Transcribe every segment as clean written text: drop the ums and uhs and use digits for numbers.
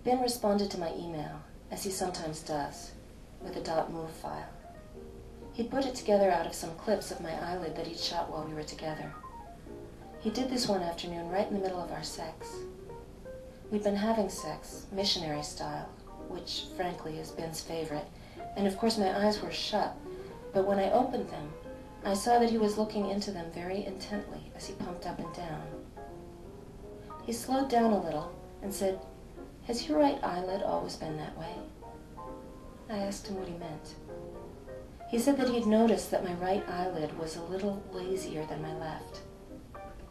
Ben responded to my email, as he sometimes does, with a .mov file. He'd put it together out of some clips of my eyelid that he'd shot while we were together. He did this one afternoon right in the middle of our sex. We'd been having sex, missionary style, which, frankly, is Ben's favorite, and of course my eyes were shut, but when I opened them, I saw that he was looking into them very intently as he pumped up and down. He slowed down a little and said, "Has your right eyelid always been that way?" I asked him what he meant. He said that he'd noticed that my right eyelid was a little lazier than my left.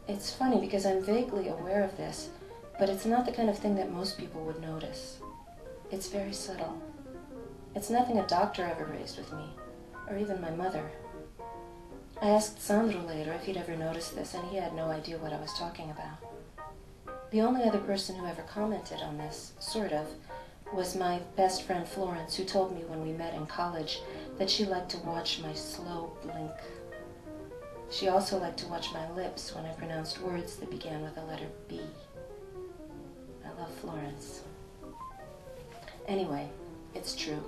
It's funny because I'm vaguely aware of this, but it's not the kind of thing that most people would notice. It's very subtle. It's nothing a doctor ever raised with me, or even my mother. I asked Sandro later if he'd ever noticed this, and he had no idea what I was talking about. The only other person who ever commented on this, sort of, was my best friend Florence, who told me when we met in college that she liked to watch my slow blink. She also liked to watch my lips when I pronounced words that began with the letter B. I love Florence. Anyway, it's true.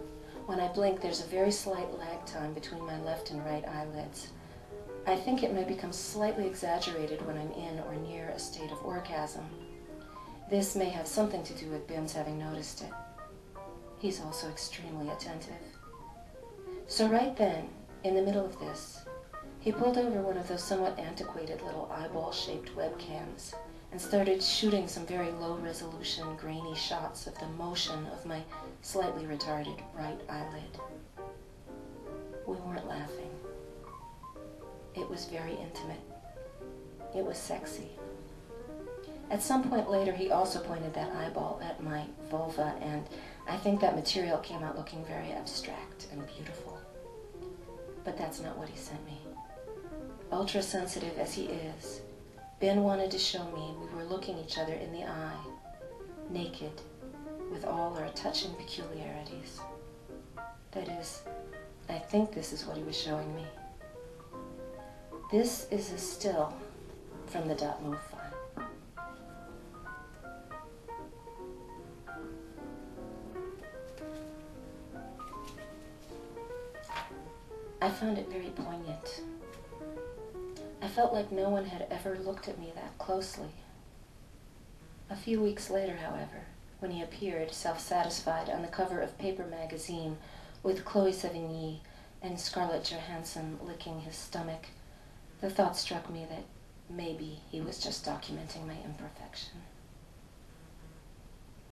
When I blink, there's a very slight lag time between my left and right eyelids. I think it may become slightly exaggerated when I'm in or near a state of orgasm. This may have something to do with Ben's having noticed it. He's also extremely attentive. So right then, in the middle of this, he pulled over one of those somewhat antiquated little eyeball-shaped webcams and started shooting some very low-resolution, grainy shots of the motion of my slightly retarded right eyelid. We weren't laughing. It was very intimate. It was sexy. At some point later, he also pointed that eyeball at my vulva, and I think that material came out looking very abstract and beautiful. But that's not what he sent me. Ultra-sensitive as he is, Ben wanted to show me we were looking each other in the eye, naked, with all our touching peculiarities. That is, I think this is what he was showing me. This is a still from the .mov file. I found it very poignant. I felt like no one had ever looked at me that closely. A few weeks later, however, when he appeared, self-satisfied, on the cover of Paper magazine with Chloe Sevigny and Scarlett Johansson licking his stomach, the thought struck me that maybe he was just documenting my imperfection.